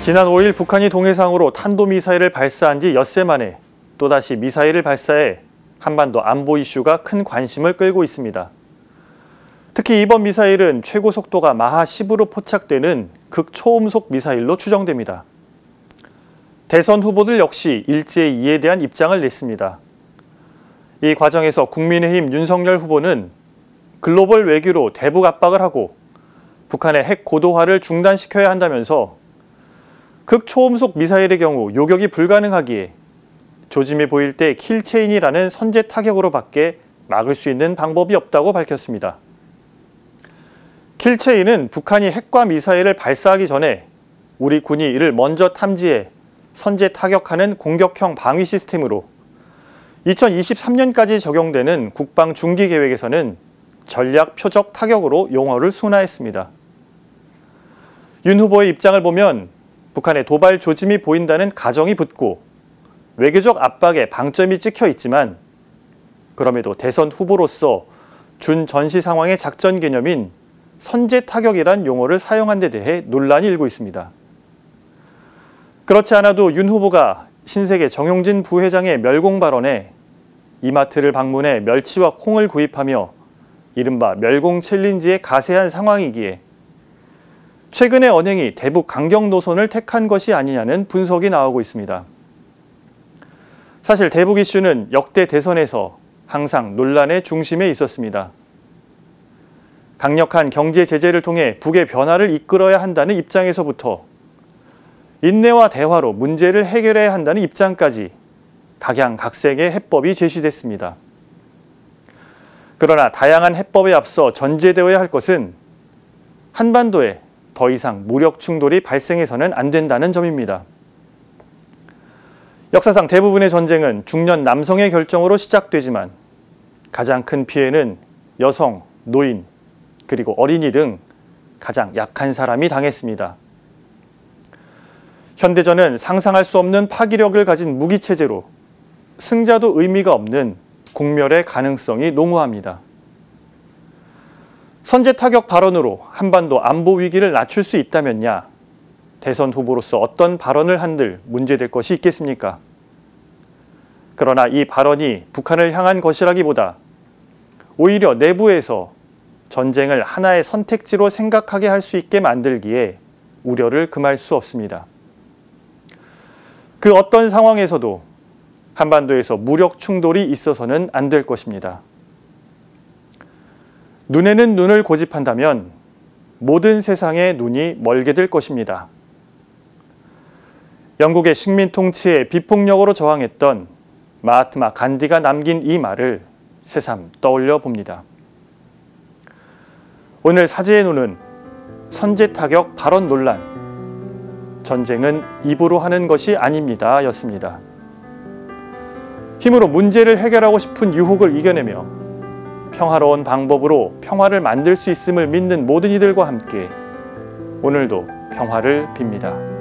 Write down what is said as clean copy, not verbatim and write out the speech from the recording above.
지난 5일 북한이 동해상으로 탄도미사일을 발사한 지 엿새 만에 또다시 미사일을 발사해 한반도 안보 이슈가 큰 관심을 끌고 있습니다. 특히 이번 미사일은 최고 속도가 마하 10으로 포착되는 극초음속 미사일로 추정됩니다. 대선 후보들 역시 일제히 이에 대한 입장을 냈습니다. 이 과정에서 국민의힘 윤석열 후보는 글로벌 외교로 대북 압박을 하고 북한의 핵 고도화를 중단시켜야 한다면서 극초음속 미사일의 경우 요격이 불가능하기에 조짐이 보일 때 킬체인이라는 선제 타격으로밖에 막을 수 있는 방법이 없다고 밝혔습니다. 킬체인은 북한이 핵과 미사일을 발사하기 전에 우리 군이 이를 먼저 탐지해 선제 타격하는 공격형 방위 시스템으로 2023년까지 적용되는 국방 중기 계획에서는 전략 표적 타격으로 용어를 순화했습니다. 윤 후보의 입장을 보면 북한의 도발 조짐이 보인다는 가정이 붙고 외교적 압박에 방점이 찍혀 있지만 그럼에도 대선 후보로서 준 전시 상황의 작전 개념인 선제 타격이란 용어를 사용한 데 대해 논란이 일고 있습니다. 그렇지 않아도 윤 후보가 신세계 정용진 부회장의 멸공 발언에 이마트를 방문해 멸치와 콩을 구입하며 이른바 멸공 챌린지에 가세한 상황이기에 최근의 언행이 대북 강경 노선을 택한 것이 아니냐는 분석이 나오고 있습니다. 사실 대북 이슈는 역대 대선에서 항상 논란의 중심에 있었습니다. 강력한 경제 제재를 통해 북의 변화를 이끌어야 한다는 입장에서부터 인내와 대화로 문제를 해결해야 한다는 입장까지 각양각색의 해법이 제시됐습니다. 그러나 다양한 해법에 앞서 전제되어야 할 것은 한반도에 더 이상 무력 충돌이 발생해서는 안 된다는 점입니다. 역사상 대부분의 전쟁은 중년 남성의 결정으로 시작되지만 가장 큰 피해는 여성, 노인, 그리고 어린이 등 가장 약한 사람이 당했습니다. 현대전은 상상할 수 없는 파기력을 가진 무기체제로 승자도 의미가 없는 공멸의 가능성이 농후합니다. 선제 타격 발언으로 한반도 안보 위기를 낮출 수 있다면야 대선 후보로서 어떤 발언을 한들 문제될 것이 있겠습니까? 그러나 이 발언이 북한을 향한 것이라기보다 오히려 내부에서 전쟁을 하나의 선택지로 생각하게 할 수 있게 만들기에 우려를 금할 수 없습니다. 그 어떤 상황에서도 한반도에서 무력 충돌이 있어서는 안 될 것입니다. 눈에는 눈을 고집한다면 모든 세상의 눈이 멀게 될 것입니다. 영국의 식민 통치에 비폭력으로 저항했던 마하트마 간디가 남긴 이 말을 새삼 떠올려 봅니다. 오늘 사제의 눈은 선제 타격 발언 논란, 전쟁은 입으로 하는 것이 아닙니다 였습니다. 힘으로 문제를 해결하고 싶은 유혹을 이겨내며 평화로운 방법으로 평화를 만들 수 있음을 믿는 모든 이들과 함께 오늘도 평화를 빕니다.